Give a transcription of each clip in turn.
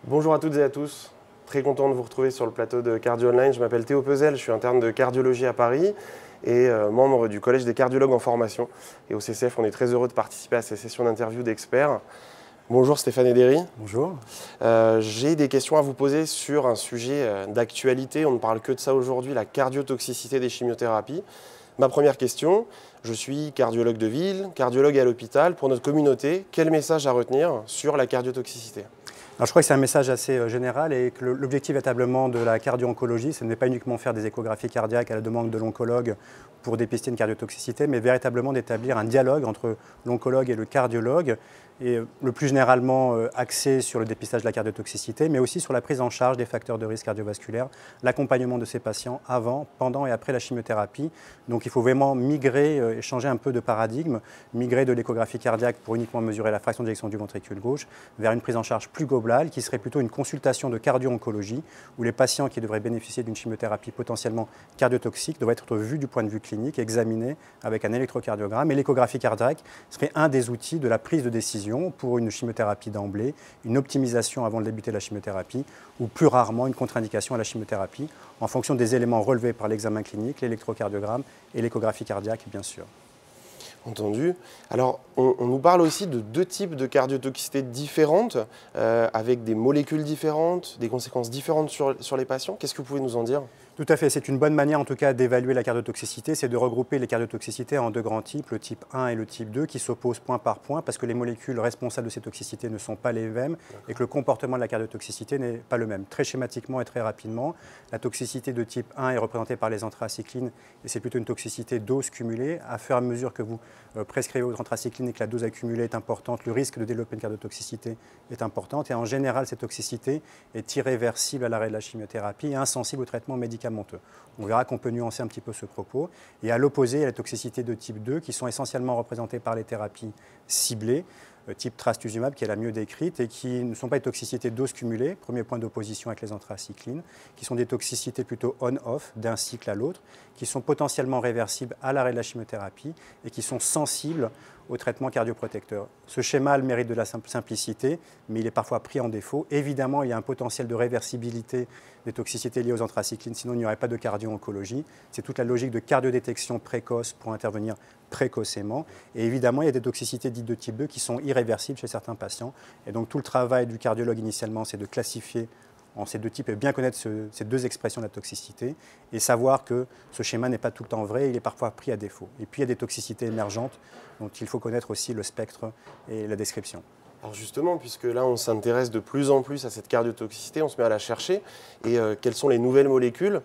Bonjour à toutes et à tous, très content de vous retrouver sur le plateau de Cardio Online. Je m'appelle Théo Pezel, je suis interne de cardiologie à Paris et membre du Collège des cardiologues en formation. Et au CCF, on est très heureux de participer à ces sessions d'interview d'experts. Bonjour Stéphane Edéry. Bonjour. J'ai des questions à vous poser sur un sujet d'actualité. On ne parle que de ça aujourd'hui, la cardiotoxicité des chimiothérapies. Ma première question, je suis cardiologue de ville, cardiologue à l'hôpital. Pour notre communauté, quel message à retenir sur la cardiotoxicité ? Alors, je crois que c'est un message assez général et que l'objectif véritablement de la cardio-oncologie, ce n'est pas uniquement faire des échographies cardiaques à la demande de l'oncologue pour dépister une cardiotoxicité, mais véritablement d'établir un dialogue entre l'oncologue et le cardiologue, et le plus généralement axé sur le dépistage de la cardiotoxicité, mais aussi sur la prise en charge des facteurs de risque cardiovasculaire, l'accompagnement de ces patients avant, pendant et après la chimiothérapie. Donc il faut vraiment migrer et changer un peu de paradigme, migrer de l'échographie cardiaque pour uniquement mesurer la fraction d'éjection du ventricule gauche vers une prise en charge plus globale qui serait plutôt une consultation de cardio-oncologie où les patients qui devraient bénéficier d'une chimiothérapie potentiellement cardiotoxique devraient être vus du point de vue clinique, examinés avec un électrocardiogramme. Et l'échographie cardiaque serait un des outils de la prise de décision pour une chimiothérapie d'emblée, une optimisation avant de débuter la chimiothérapie ou plus rarement une contre-indication à la chimiothérapie en fonction des éléments relevés par l'examen clinique, l'électrocardiogramme et l'échographie cardiaque bien sûr. Entendu. Alors, on nous parle aussi de deux types de cardiotoxicité différentes, avec des molécules différentes, des conséquences différentes sur les patients. Qu'est-ce que vous pouvez nous en dire ? Tout à fait, c'est une bonne manière en tout cas d'évaluer la cardiotoxicité, c'est de regrouper les cardiotoxicités en deux grands types, le type 1 et le type 2, qui s'opposent point par point parce que les molécules responsables de ces toxicités ne sont pas les mêmes et que le comportement de la cardiotoxicité n'est pas le même. Très schématiquement et très rapidement, la toxicité de type 1 est représentée par les anthracyclines et c'est plutôt une toxicité dose cumulée. À fur et à mesure que vous prescrivez aux anthracyclines et que la dose accumulée est importante, le risque de développer une cardiotoxicité est important et en général cette toxicité est irréversible à l'arrêt de la chimiothérapie et insensible au traitement médicamenteux. On verra qu'on peut nuancer un petit peu ce propos. Et à l'opposé, il y a la toxicité de type 2 qui sont essentiellement représentées par les thérapies ciblées, type trastuzumab qui est la mieux décrite et qui ne sont pas des toxicités dose cumulée, premier point d'opposition avec les anthracyclines, qui sont des toxicités plutôt on-off d'un cycle à l'autre, qui sont potentiellement réversibles à l'arrêt de la chimiothérapie et qui sont sensibles au traitement cardioprotecteur. Ce schéma a le mérite de la simplicité, mais il est parfois pris en défaut. Évidemment, il y a un potentiel de réversibilité des toxicités liées aux anthracyclines, sinon il n'y aurait pas de cardio-oncologie. C'est toute la logique de cardiodétection précoce pour intervenir précocement. Et évidemment, il y a des toxicités dites de type 2 qui sont irréversibles chez certains patients. Et donc tout le travail du cardiologue initialement, c'est de classifier en ces deux types et bien connaître ces deux expressions de la toxicité et savoir que ce schéma n'est pas tout le temps vrai, il est parfois pris à défaut. Et puis il y a des toxicités émergentes dont il faut connaître aussi le spectre et la description. Alors justement, puisque là on s'intéresse de plus en plus à cette cardiotoxicité, on se met à la chercher. Et quelles sont les nouvelles molécules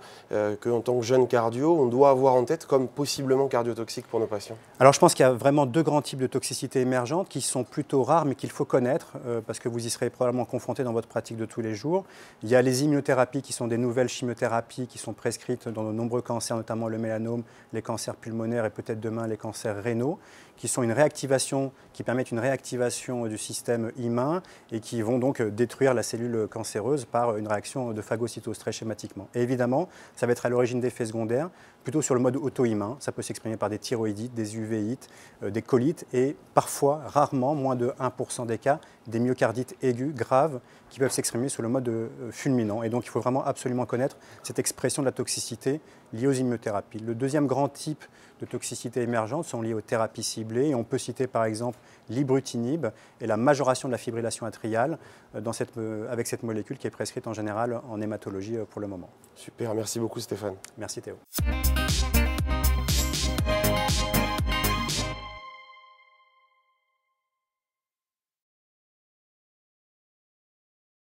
qu'en tant que jeune cardio, on doit avoir en tête comme possiblement cardiotoxiques pour nos patients ? Alors je pense qu'il y a vraiment deux grands types de toxicités émergentes qui sont plutôt rares mais qu'il faut connaître parce que vous y serez probablement confrontés dans votre pratique de tous les jours. Il y a les immunothérapies qui sont des nouvelles chimiothérapies qui sont prescrites dans de nombreux cancers, notamment le mélanome, les cancers pulmonaires et peut-être demain les cancers rénaux, qui sont une réactivation, qui permettent une réactivation du système immun et qui vont donc détruire la cellule cancéreuse par une réaction de phagocytose très schématiquement. Et évidemment, ça va être à l'origine d'effets secondaires, plutôt sur le mode auto-immun. Ça peut s'exprimer par des thyroïdites, des uvéites, des colites et parfois, rarement, moins de 1% des cas, des myocardites aigus graves qui peuvent s'exprimer sous le mode fulminant. Et donc il faut vraiment absolument connaître cette expression de la toxicité liée aux immunothérapies. Le deuxième grand type de toxicité émergente sont liées aux thérapies ciblées. Et on peut citer par exemple l'ibrutinib et la majoration de la fibrillation atriale avec cette molécule qui est prescrite en général en hématologie pour le moment. Super, merci beaucoup Stéphane. Merci Théo.